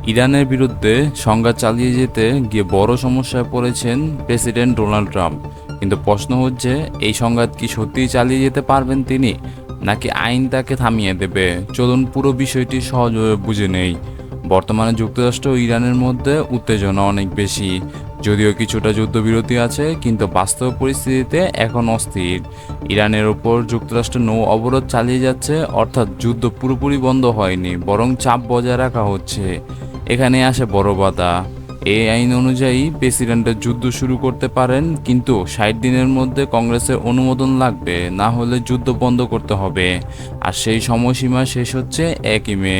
ইরানের বিরুদ্ধে সংঘাত চালিয়ে যেতে গিয়ে বড় সমস্যায় পড়েছেন প্রেসিডেন্ট ডোনাল্ড ট্রাম্প। কিন্তু প্রশ্ন হচ্ছে, এই সংঘাত কি সত্যিই চালিয়ে যেতে পারবেন তিনি, নাকি আইন তাকে থামিয়ে দেবে? চলুন পুরো বিষয়টি সহজভাবে বুঝে নেই। বর্তমানে যুক্তরাষ্ট্র ও ইরানের মধ্যে উত্তেজনা অনেক বেশি। যদিও কিছুটা যুদ্ধবিরতি আছে, কিন্তু বাস্তব পরিস্থিতিতে এখন অস্থির। ইরানের ওপর যুক্তরাষ্ট্র নৌ অবরোধ চালিয়ে যাচ্ছে, অর্থাৎ যুদ্ধ পুরোপুরি বন্ধ হয়নি, বরং চাপ বজায় রাখা হচ্ছে। এখানে আসে বড় বাধা। এই আইন অনুযায়ী প্রেসিডেন্টের যুদ্ধ শুরু করতে পারেন, কিন্তু 60 দিনের মধ্যে কংগ্রেসের অনুমোদন লাগবে, না হলে যুদ্ধ বন্ধ করতে হবে। আর সেই সময়সীমা শেষ হচ্ছে 1 মে।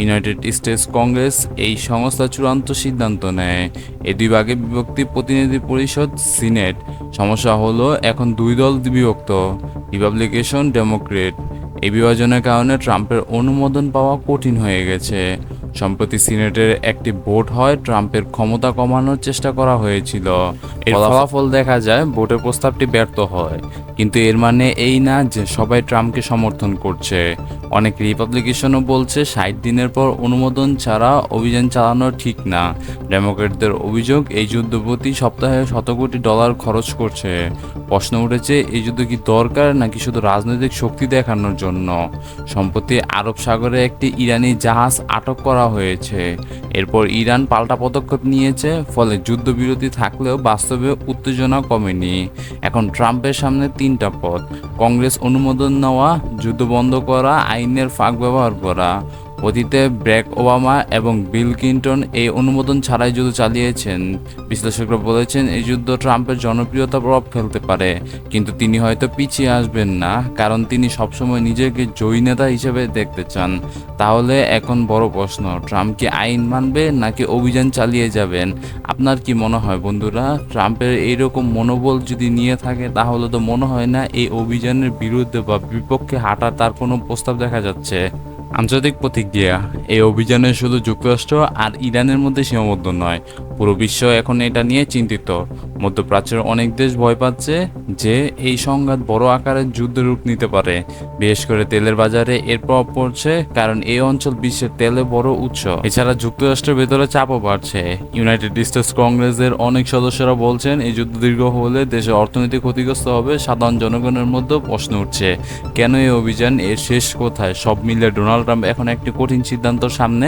ইউনাইটেড স্টেটস কংগ্রেস এই সংস্থা চূড়ান্ত সিদ্ধান্ত নেয়। এই দুই ভাগে বিভক্তি প্রতিনিধি পরিষদ, সিনেট। সমস্যা হলো এখন দুই দল বিভক্ত, রিপাবলিকেশন, ডেমোক্রেট। এই বিভাজনের কারণে ট্রাম্পের অনুমোদন পাওয়া কঠিন হয়ে গেছে। সম্প্রতি সিনেটের একটি ভোট হয়, ট্রাম্পের ক্ষমতা কমানোর চেষ্টা করা হয়েছিল। এর ফলাফল দেখা যায়, ভোটের প্রস্তাবটি ব্যর্থ হয়। কিন্তু এর মানে এই না যে সবাই ট্রাম্পকে সমর্থন করছে। অনেক রিপাবলিকেশনও বলছে 60 দিনের পর অনুমোদন ছাড়া অভিযান চালানো ঠিক না। ডেমোক্রেটদের অভিযোগ, এই যুদ্ধ প্রতি সপ্তাহে $100 কোটি খরচ করছে। প্রশ্ন উঠেছে, এই যুদ্ধ কি দরকার, নাকি শুধু রাজনৈতিক শক্তি দেখানোর জন্য? সম্প্রতি আরব সাগরে একটি ইরানি জাহাজ আটক করা হয়েছে। এরপর ইরান পাল্টা পদক্ষেপ নিয়েছে, ফলে যুদ্ধবিরতি থাকলেও বাস্তবে উত্তেজনা কমেনি। এখন ট্রাম্পের সামনে তিনটা পথ: কংগ্রেস অনুমোদন নেওয়া, যুদ্ধ বন্ধ করা, আইনের ফাঁক ব্যবহার করা। অতীতে ব্যারাক ওবামা এবং বিল ক্লিন্টন এই অনুমোদন ছাড়াই যুদ্ধ চালিয়েছেন। বিশ্লেষকরা বলেছেন, এই যুদ্ধ ট্রাম্পের জনপ্রিয়তা প্রভাব ফেলতে পারে, কিন্তু তিনি হয়তো পিছিয়ে আসবেন না, কারণ তিনি সবসময় নিজেকে জয়ী নেতা হিসেবে দেখতে চান। তাহলে এখন বড় প্রশ্ন, ট্রাম্প কি আইন মানবে, নাকি অভিযান চালিয়ে যাবেন? আপনার কি মনে হয় বন্ধুরা? ট্রাম্পের এইরকম মনোবল যদি নিয়ে থাকে, তাহলে তো মনে হয় না এই অভিযানের বিরুদ্ধে বা বিপক্ষে হাঁটার তার কোনো প্রস্তাব দেখা যাচ্ছে। আন্তর্জাতিক প্রতিক্রিয়া, এই অভিযানে শুধু যুক্তরাষ্ট্র আর ইরানের মধ্যে সীমাবদ্ধ নয়, পুরো বিশ্ব এখন এটা নিয়ে চিন্তিত। মধ্যপ্রাচ্যের অনেক দেশ ভয় পাচ্ছে যে এই সংঘাত বড় আকারের যুদ্ধের রূপ নিতে পারে। বিশেষ করে তেলের বাজারে এর প্রভাব পড়ছে, কারণ এই অঞ্চল বিশ্বের তেলের বড় উৎস। এছাড়া যুক্তরাষ্ট্রের ভেতরে চাপও বাড়ছে। ইউনাইটেড স্টেটস কংগ্রেসের অনেক সদস্যরা বলছেন, এই যুদ্ধ দীর্ঘ হলে দেশের অর্থনীতি ক্ষতিগ্রস্ত হবে। সাধারণ জনগণের মধ্যেও প্রশ্ন উঠছে, কেন এই অভিযান, এর শেষ কোথায়? সব মিলে ডোনাল্ড ট্রাম্প এখন একটি কঠিন সিদ্ধান্তর সামনে।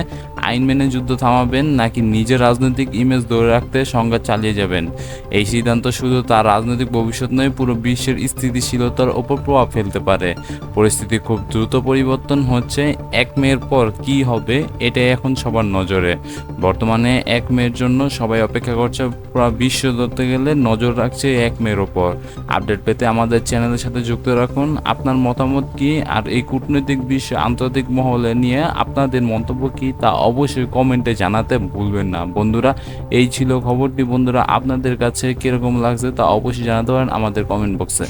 আইন মেনে যুদ্ধ থামাবেন, নাকি নিজের রাজনৈতিক ইমেজ ধরে রাখতে সংঘাত চালিয়ে যাবেন? এই সিদ্ধান্ত শুধু তার রাজনৈতিক ভবিষ্যৎ নয়, পুরো বিশ্বের স্থিতিশীলতার ওপর প্রভাব ফেলতে পারে। পরিস্থিতি খুব দ্রুত পরিবর্তন হচ্ছে। 1 মের পর কি হবে, এটাই এখন সবার নজরে। বর্তমানে 1 মের জন্য সবাই অপেক্ষা করছে। পুরো বিশ্ব ধরতে গেলে নজর রাখছে 1 মের ওপর। আপডেট পেতে আমাদের চ্যানেলের সাথে যুক্ত রাখুন। আপনার মতামত কি, আর এই কূটনৈতিক বিশ্ব আন্তর্জাতিক মহলে নিয়ে আপনাদের মন্তব্য কি, তা অবশ্যই কমেন্টে জানাতে ভুলবেন না বন্ধুরা। এই ছিল খবরটি বন্ধুরা, আপনাদের কাছে কিরকম লাগছে তা অবশ্যই জানাতে পারেন আমাদের কমেন্ট বক্সে।